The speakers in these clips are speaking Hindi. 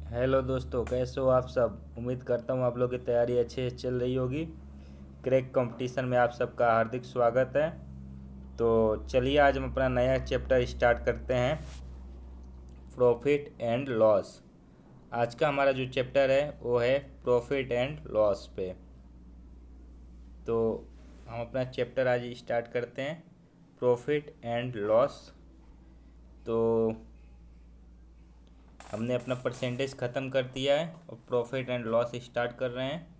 हेलो दोस्तों, कैसे हो आप सब। उम्मीद करता हूँ आप लोग की तैयारी अच्छे से चल रही होगी। क्रैक कंपटीशन में आप सबका हार्दिक स्वागत है। तो चलिए आज हम अपना नया चैप्टर स्टार्ट करते हैं, प्रॉफिट एंड लॉस। आज का हमारा जो चैप्टर है वो है प्रॉफिट एंड लॉस पे। तो हम अपना चैप्टर आज स्टार्ट करते हैं, प्रॉफिट एंड लॉस। तो हमने अपना परसेंटेज ख़त्म कर दिया है और प्रॉफिट एंड लॉस स्टार्ट कर रहे हैं।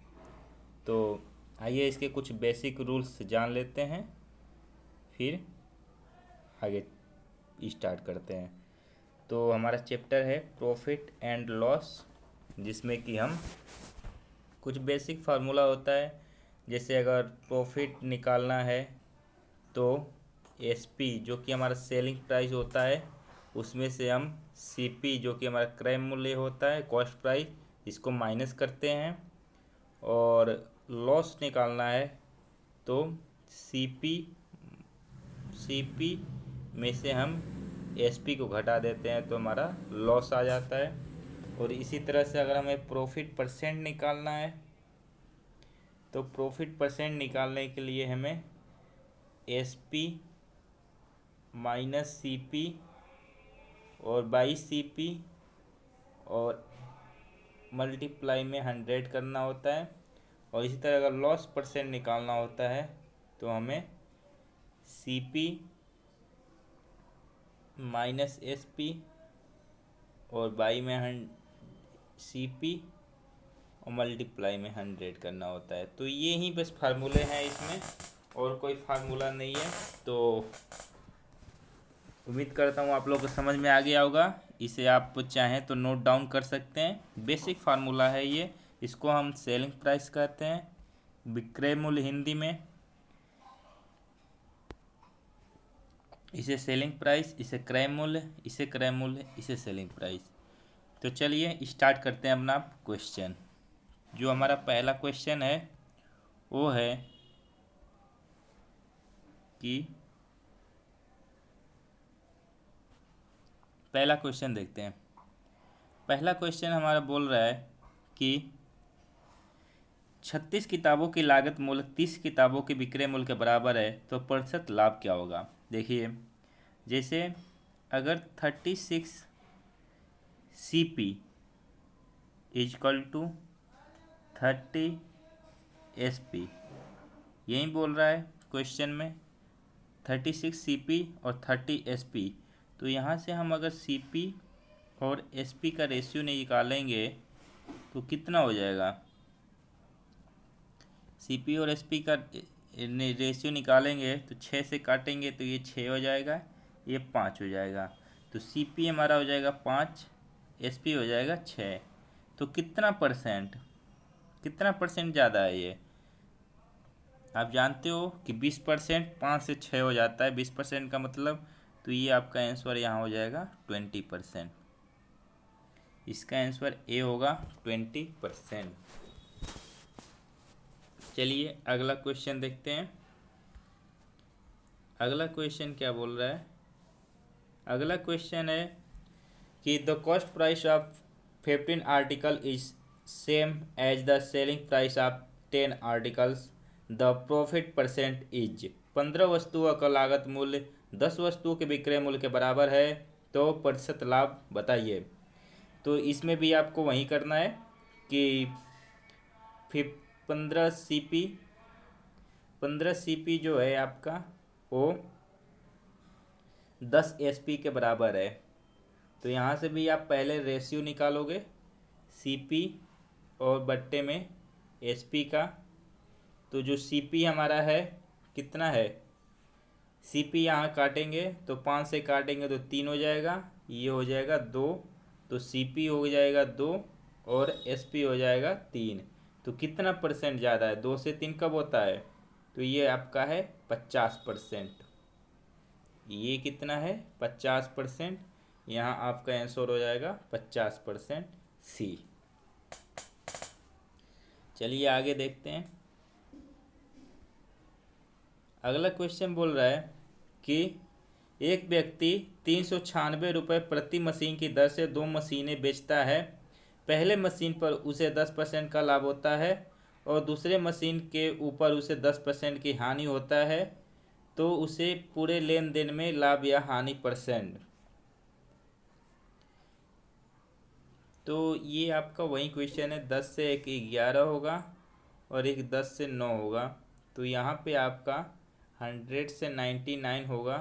तो आइए इसके कुछ बेसिक रूल्स जान लेते हैं, फिर आगे स्टार्ट करते हैं। तो हमारा चैप्टर है प्रॉफिट एंड लॉस, जिसमें कि हम कुछ बेसिक फार्मूला होता है। जैसे अगर प्रॉफिट निकालना है तो एसपी जो कि हमारा सेलिंग प्राइस होता है, उसमें से हम सीपी जो कि हमारा क्रय मूल्य होता है, कॉस्ट प्राइस, इसको माइनस करते हैं। और लॉस निकालना है तो सीपी सीपी में से हम एसपी को घटा देते हैं तो हमारा लॉस आ जाता है। और इसी तरह से अगर हमें प्रॉफिट परसेंट निकालना है तो प्रॉफिट परसेंट निकालने के लिए हमें एसपी माइनस सीपी और बाई सीपी और मल्टीप्लाई में 100 करना होता है। और इसी तरह अगर लॉस परसेंट निकालना होता है तो हमें सीपी माइनस एसपी और बाई में सीपी और मल्टीप्लाई में 100 करना होता है। तो ये ही बस फार्मूले हैं इसमें, और कोई फार्मूला नहीं है। तो उम्मीद करता हूँ आप लोग को समझ में आ गया होगा। इसे आप चाहें तो नोट डाउन कर सकते हैं। बेसिक फार्मूला है ये। इसको हम सेलिंग प्राइस कहते हैं, विक्रय मूल्य हिंदी में। इसे सेलिंग प्राइस, इसे क्रय मूल्य, इसे क्रय मूल्य, इसे सेलिंग प्राइस। तो चलिए स्टार्ट करते हैं अपना क्वेश्चन। जो हमारा पहला क्वेश्चन है वो है कि पहला क्वेश्चन देखते हैं। पहला क्वेश्चन हमारा बोल रहा है कि 36 किताबों की लागत मूल्य 30 किताबों के विक्रय मूल्य के बराबर है, तो प्रतिशत लाभ क्या होगा। देखिए, जैसे अगर 36 CP इजकल टू 30 SP, यही बोल रहा है क्वेश्चन में, 36 CP और 30 SP। तो यहाँ से हम अगर CP और SP का रेशियो निकालेंगे तो कितना हो जाएगा। CP और SP का रेशियो निकालेंगे तो 6 से काटेंगे तो ये 6 हो जाएगा, ये 5 हो जाएगा। तो CP हमारा हो जाएगा 5, SP हो जाएगा 6। तो कितना परसेंट ज़्यादा है ये। आप जानते हो कि 20% 5 से 6 हो जाता है, 20% का मतलब। तो ये आपका आंसर यहाँ हो जाएगा 20%। इसका आंसर ए होगा 20%। चलिए अगला क्वेश्चन देखते हैं। अगला क्वेश्चन क्या बोल रहा है। अगला क्वेश्चन है कि the cost price of 15 article is same as the selling price of 10 articles, the profit percent is. 15 वस्तुओं का लागत मूल्य 10 वस्तुओं के विक्रय मूल्य के बराबर है, तो प्रतिशत लाभ बताइए। तो इसमें भी आपको वही करना है कि 15 CP जो है आपका वो 10 SP के बराबर है। तो यहाँ से भी आप पहले रेशियो निकालोगे CP और बट्टे में SP का। तो जो CP हमारा है कितना है, CP यहाँ काटेंगे तो 5 से काटेंगे तो 3 हो जाएगा, ये हो जाएगा 2। तो CP हो जाएगा 2 और SP हो जाएगा 3। तो कितना परसेंट ज़्यादा है, 2 से 3 कब होता है। तो ये आपका है 50%। ये कितना है 50%। यहाँ आपका आंसर हो जाएगा 50% C। चलिए आगे देखते हैं। अगला क्वेश्चन बोल रहा है कि एक व्यक्ति 396 रुपये प्रति मशीन की दर से 2 मशीनें बेचता है, पहले मशीन पर उसे 10% का लाभ होता है और दूसरे मशीन के ऊपर उसे 10% की हानि होता है, तो उसे पूरे लेन देन में लाभ या हानि परसेंट। तो ये आपका वही क्वेश्चन है, 10 से एक 11 होगा और एक 10 से 9 होगा। तो यहाँ पे आपका 100 से 99 होगा,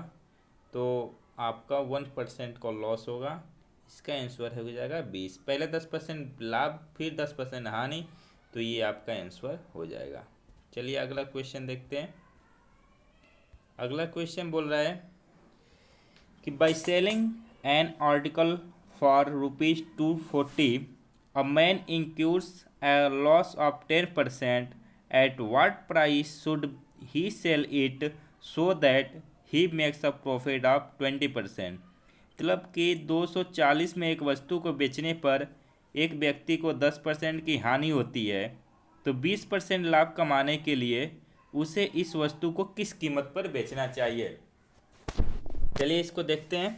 तो आपका 1% का लॉस होगा। इसका आंसर हो जाएगा 20। पहले 10% लाभ फिर 10% हानि, तो ये आपका आंसर हो जाएगा। चलिए अगला क्वेश्चन देखते हैं। अगला क्वेश्चन बोल रहा है कि by selling an article for ₹240 a man incurs a loss of 10%, at what price should he sell it so that he makes a profit of 20%? मतलब कि 240 में एक वस्तु को बेचने पर एक व्यक्ति को 10% की हानि होती है, तो 20% लाभ कमाने के लिए उसे इस वस्तु को किस कीमत पर बेचना चाहिए। चलिए इसको देखते हैं।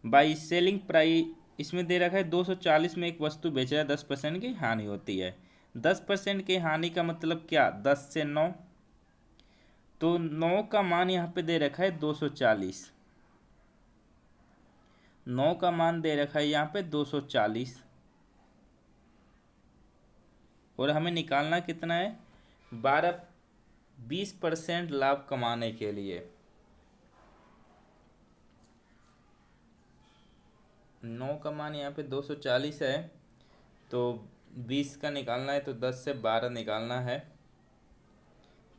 बाई सेलिंग प्राइस इसमें दे रखा है 240 में एक वस्तु बेच रहा है, 10% की हानि होती है। 10% की हानि का मतलब क्या, 10 से 9, तो 9 का मान यहाँ पे दे रखा है 240, 9 का मान दे रखा है यहाँ पे 240, और हमें निकालना कितना है, 20% लाभ कमाने के लिए। 9 का मान यहाँ पे 240 है, तो 20 का निकालना है, तो 10 से 12 निकालना है,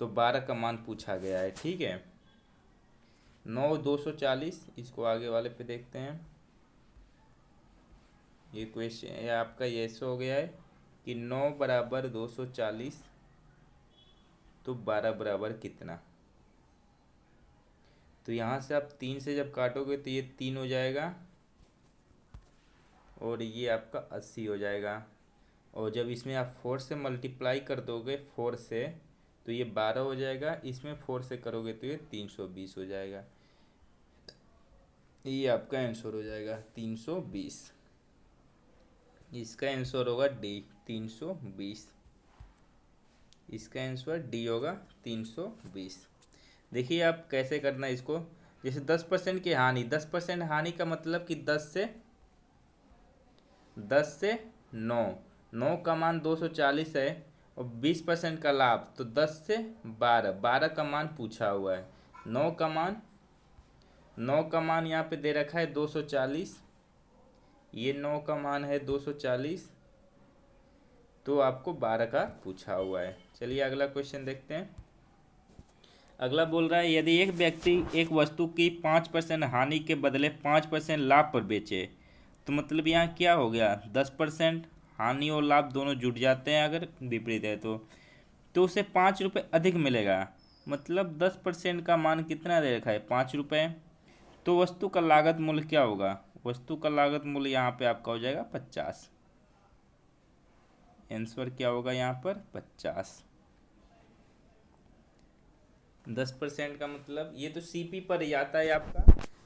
तो 12 का मान पूछा गया है। ठीक है, 9 240, इसको आगे वाले पे देखते हैं। ये क्वेश्चन ये आपका ये हो गया है कि 9 बराबर 240, तो 12 बराबर कितना। तो यहाँ से आप 3 से जब काटोगे तो ये 3 हो जाएगा और ये आपका 80 हो जाएगा, और जब इसमें आप 4 से मल्टीप्लाई कर दोगे 4 से, तो ये 12 हो जाएगा। इसमें 4 से करोगे तो ये 320 हो जाएगा। ये आपका आंसर हो जाएगा 320। इसका आंसर होगा डी, 320। इसका आंसर डी होगा 320। देखिए आप कैसे करना है इसको। जैसे 10% की हानि, 10% हानि का मतलब कि 10 से 9, 9 का मान 240 है और 20% का लाभ, तो 10 से 12, 12 का मान पूछा हुआ है। 9 का मान यहाँ पे दे रखा है 240, ये 9 का मान है 240, तो आपको 12 का पूछा हुआ है। चलिए अगला क्वेश्चन देखते हैं। अगला बोल रहा है यदि एक व्यक्ति एक वस्तु की 5% हानि के बदले 5% लाभ पर बेचे, तो मतलब यहाँ क्या हो गया, 10% हानि और लाभ दोनों जुट जाते हैं अगर विपरीत है तो उसे 5 रुपये अधिक मिलेगा। मतलब 10% का मान कितना दे रखा है, 5 रुपये। तो वस्तु का लागत मूल्य क्या होगा, वस्तु का लागत मूल्य यहाँ पे आपका हो जाएगा 50। आंसर क्या होगा यहाँ पर 50। 10% का मतलब ये तो सीपी पर ही आता है, आपका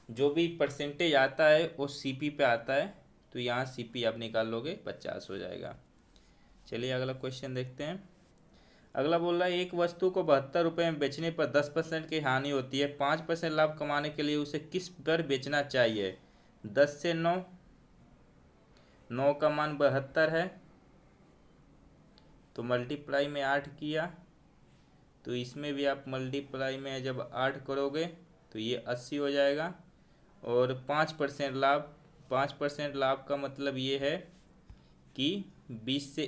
जो भी परसेंटेज आता है वो सीपी पे आता है, तो यहाँ सीपी आप निकाल लोगे 50 हो जाएगा। चलिए अगला क्वेश्चन देखते हैं। अगला बोल रहा है एक वस्तु को 72 रुपये में बेचने पर 10% की हानि होती है, 5% लाभ कमाने के लिए उसे किस पर बेचना चाहिए। 10 से 9, 9 का मान 72 है, तो मल्टीप्लाई में 8 किया, तो इसमें भी आप मल्टीप्लाई में जब 8 करोगे तो ये 80 हो जाएगा। और 5% लाभ का मतलब ये है कि 20 से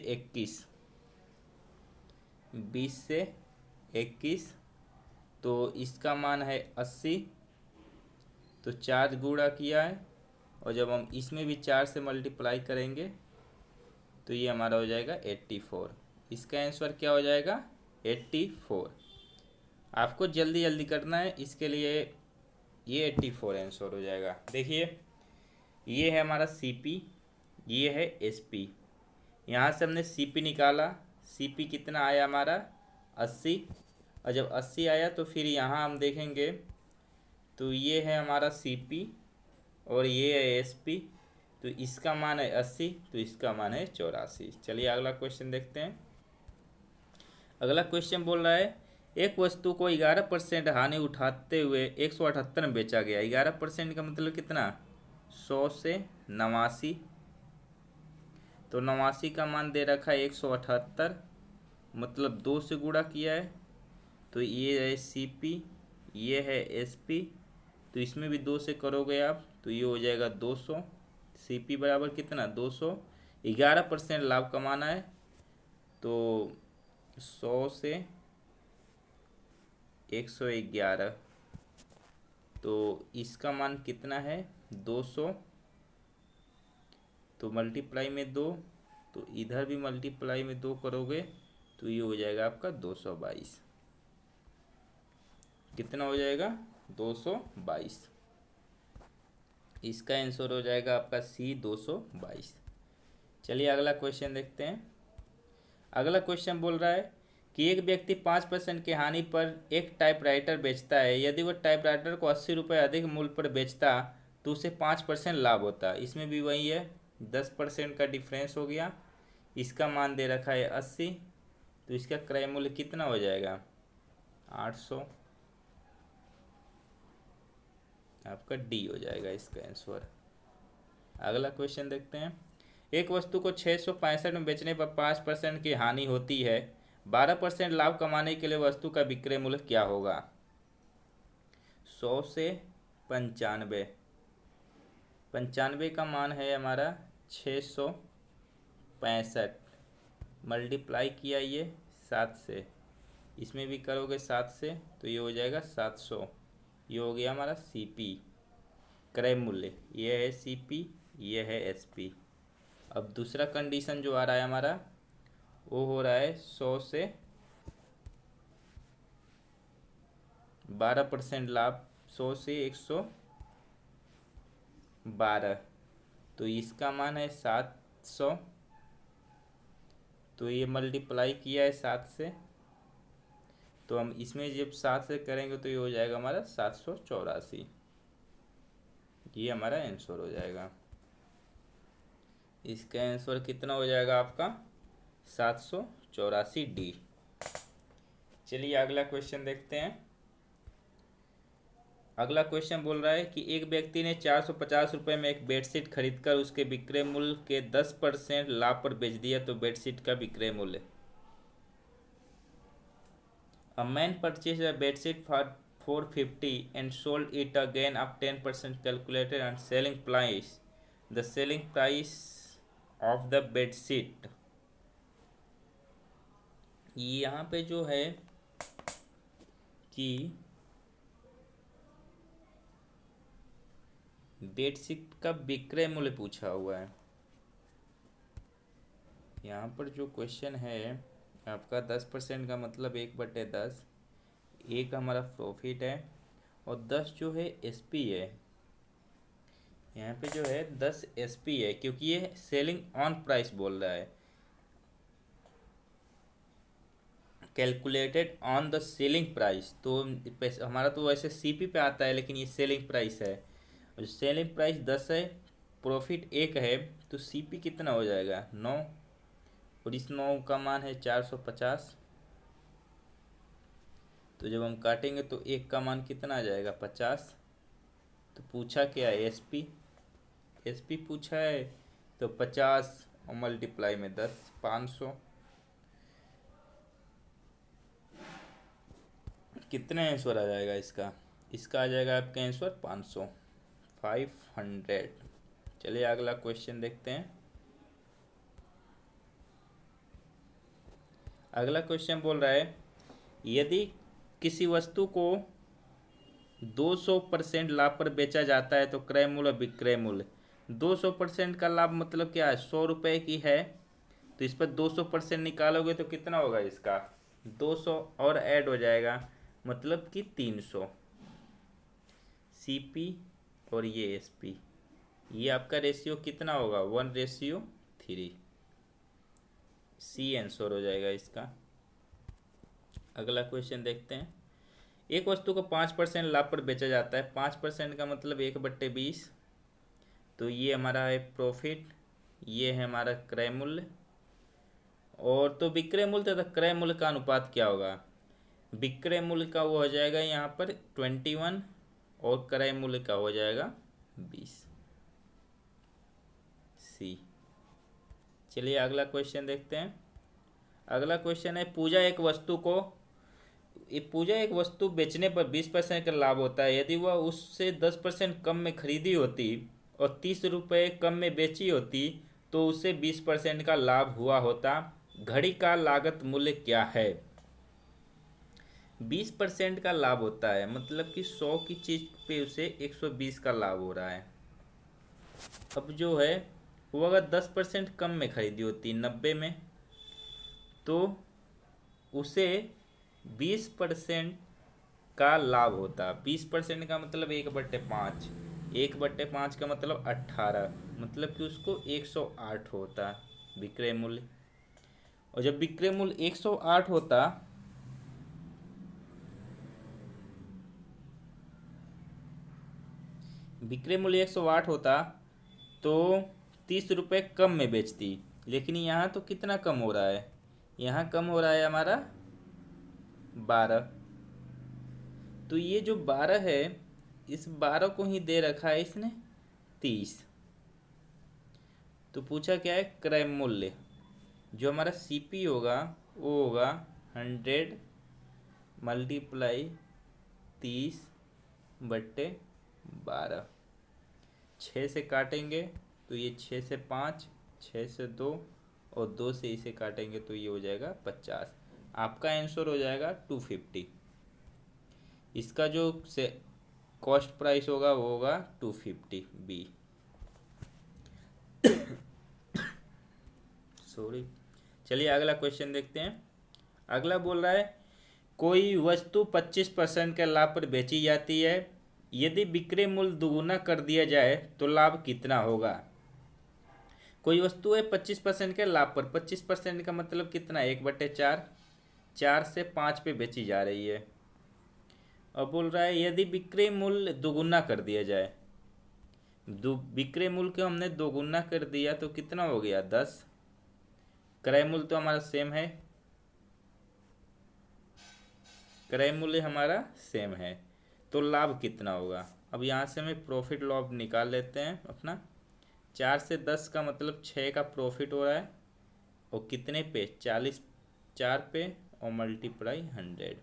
21, तो इसका मान है 80, तो 4 गुणा किया है, और जब हम इसमें भी 4 से मल्टीप्लाई करेंगे तो ये हमारा हो जाएगा 84। इसका आंसर क्या हो जाएगा 84। आपको जल्दी जल्दी करना है, इसके लिए ये 84 आंसर हो जाएगा। देखिए ये है हमारा सीपी, ये है एसपी। यहाँ से हमने सीपी निकाला, सीपी कितना आया हमारा 80, और जब 80 आया तो फिर यहाँ हम देखेंगे तो ये है हमारा सीपी और ये है एसपी, तो इसका मान है 80, तो इसका मान है 84। चलिए अगला क्वेश्चन देखते हैं। अगला क्वेश्चन बोल रहा है एक वस्तु को 11% हानि उठाते हुए 178 में बेचा गया। 11% का मतलब कितना, 100 से 89। तो 89 का मान दे रखा है 178, मतलब 2 से गुणा किया है। तो ये है CP, ये है SP, तो इसमें भी 2 से करोगे आप तो ये हो जाएगा 200। CP बराबर कितना, 200। 11% लाभ कमाना है तो 100 से 111, तो इसका मान कितना है 200। तो मल्टीप्लाई में 2, तो इधर भी मल्टीप्लाई में 2 करोगे तो ये हो जाएगा आपका 222। कितना हो जाएगा, 222। इसका आंसर हो जाएगा आपका C, 222। चलिए अगला क्वेश्चन देखते हैं। अगला क्वेश्चन बोल रहा है कि एक व्यक्ति 5% की हानि पर एक टाइपराइटर बेचता है। यदि वह टाइपराइटर को 80 रुपये अधिक मूल्य पर बेचता तो उसे 5% लाभ होता। इसमें भी वही है, 10% का डिफरेंस हो गया। इसका मान दे रखा है 80, तो इसका क्रय मूल्य कितना हो जाएगा, 800। आपका D हो जाएगा इसका आंसर। अगला क्वेश्चन देखते हैं। एक वस्तु को 665 में बेचने पर 5% की हानि होती है। 12% लाभ कमाने के लिए वस्तु का विक्रय मूल्य क्या होगा। 100 से 95, 95 का मान है हमारा 665, मल्टीप्लाई किया ये 7 से, इसमें भी करोगे 7 से तो ये हो जाएगा 700। ये हो गया हमारा CP क्रय मूल्य, ये है CP, ये है SP। अब दूसरा कंडीशन जो आ रहा है हमारा वो हो रहा है 100 से 12% लाभ, 100 से 112, तो इसका मान है 700। तो ये मल्टीप्लाई किया है 7 से, तो हम इसमें जब 7 से करेंगे तो ये हो जाएगा हमारा 784। ये हमारा आंसर हो जाएगा। इसका आंसर कितना हो जाएगा आपका 784 D। चलिए अगला क्वेश्चन देखते हैं। अगला क्वेश्चन बोल रहा है कि एक व्यक्ति ने 450 रुपये में एक बेडशीट खरीदकर उसके विक्रय मूल्य के 10% लाभ पर बेच दिया, तो बेडशीट का विक्रय मूल्य। A man purchased a bedsheet for 450 and sold it again of 10% calculated on selling price. The selling price of the bedsheet। यहाँ पे जो है कि बेडशीट का विक्रय मूल्य पूछा हुआ है। यहाँ पर जो क्वेश्चन है आपका 10% का मतलब 1/10, एक हमारा प्रॉफिट है और 10 जो है SP है। यहाँ पे जो है 10 SP है क्योंकि ये सेलिंग ऑन प्राइस बोल रहा है, calculated on the selling price. तो हमारा तो वैसे CP पे आता है लेकिन ये सेलिंग प्राइस है, और सेलिंग प्राइस 10 है, प्रॉफिट 1 है, तो CP कितना हो जाएगा 9, और इस 9 का मान है 450। तो जब हम काटेंगे तो 1 का मान कितना आ जाएगा 50। तो पूछा क्या है SP पूछा है, तो 50 और मल्टीप्लाई में 10, 500। कितना आंसर आ जाएगा इसका आ जाएगा आपका आंसर 500। चलिए अगला क्वेश्चन देखते हैं। अगला क्वेश्चन बोल रहा है यदि किसी वस्तु को 200% लाभ पर बेचा जाता है तो क्रय मूल्य विक्रय मूल्य। 200% का लाभ मतलब क्या है, 100 रुपये की है तो इस पर 200% निकालोगे तो कितना होगा, इसका 200 और ऐड हो जाएगा, मतलब कि 300। CP और ये SP, ये आपका रेशियो कितना होगा 1:3। C आंसर हो जाएगा इसका। अगला क्वेश्चन देखते हैं। एक वस्तु को 5% लाभ पर बेचा जाता है। 5% का मतलब 1/20, तो ये हमारा है प्रॉफिट, ये है हमारा क्रय मूल्य। और तो विक्रय मूल्य तथा क्रय मूल्य का अनुपात क्या होगा? विक्रय मूल्य का वो हो जाएगा यहाँ पर 21 और क्रय मूल्य का हो जाएगा 20। सी। चलिए अगला क्वेश्चन देखते हैं। अगला क्वेश्चन है पूजा एक वस्तु बेचने पर 20% का लाभ होता है। यदि वह उससे 10% कम में खरीदी होती और 30 रुपये कम में बेची होती तो उसे 20% का लाभ हुआ होता। घड़ी का लागत मूल्य क्या है? 20% का लाभ होता है, मतलब कि 100 की चीज पे उसे 120 का लाभ हो रहा है। अब जो है वो अगर 10% कम में खरीदी होती 90 में, तो उसे 20% का लाभ होता। 20% का मतलब 1/5, 1/5 का मतलब 18, मतलब कि उसको 108 होता विक्रय मूल्य। और जब विक्रय मूल्य 108 होता तो 30 रुपये कम में बेचती। लेकिन यहाँ तो कितना कम हो रहा है? यहाँ कम हो रहा है हमारा 12। तो ये जो 12 है, इस 12 को ही दे रखा है इसने 30। तो पूछा क्या है? क्रय मूल्य। जो हमारा सीपी होगा वो होगा 100 मल्टीप्लाई 30/12। 6 से काटेंगे तो ये 6 से 5, 6 से 2 और 2 से इसे काटेंगे तो ये हो जाएगा 50। आपका आंसर हो जाएगा 250। इसका जो से कॉस्ट प्राइस होगा वो होगा 250 बी। सॉरी। चलिए अगला क्वेश्चन देखते हैं। अगला बोल रहा है कोई वस्तु 25% के लाभ पर बेची जाती है। यदि विक्रय मूल्य दोगुना कर दिया जाए तो लाभ कितना होगा? कोई वस्तु है 25% के लाभ पर। 25% का मतलब कितना? 1/4, 4 से 5 पे बेची जा रही है। अब बोल रहा है यदि विक्रय मूल्य दोगुना कर दिया जाए। विक्रय मूल्य को हमने दोगुना कर दिया तो कितना हो गया? 10। क्रय मूल्य तो हमारा सेम है, क्रय मूल्य हमारा सेम है, तो लाभ कितना होगा? अब यहाँ से हमें प्रॉफिट लॉस निकाल लेते हैं अपना। 4 से 10 का मतलब 6 का प्रॉफिट हो रहा है, और कितने पे? 40, 4 पे और मल्टीप्लाई 100।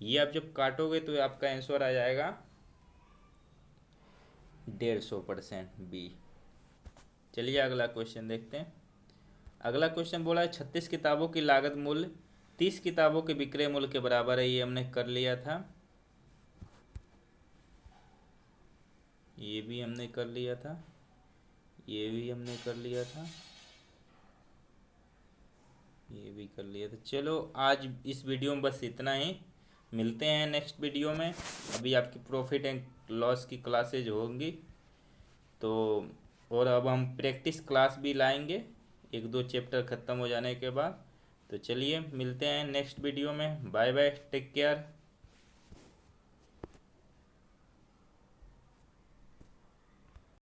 ये आप जब काटोगे तो आपका आंसर आ जाएगा 150% बी। चलिए अगला क्वेश्चन देखते हैं। अगला क्वेश्चन बोला है 36 किताबों की लागत मूल्य 30 किताबों के विक्रय मूल्य के बराबर है। ये हमने कर लिया था, ये भी हमने कर लिया था, ये भी हमने कर लिया था, ये भी कर लिया था। चलो आज इस वीडियो में बस इतना ही। मिलते हैं नेक्स्ट वीडियो में। अभी आपकी प्रॉफिट एंड लॉस की क्लासेज होंगी तो, और अब हम प्रैक्टिस क्लास भी लाएंगे 1-2 चैप्टर ख़त्म हो जाने के बाद। तो चलिए मिलते हैं नेक्स्ट वीडियो में। Bye bye, take care.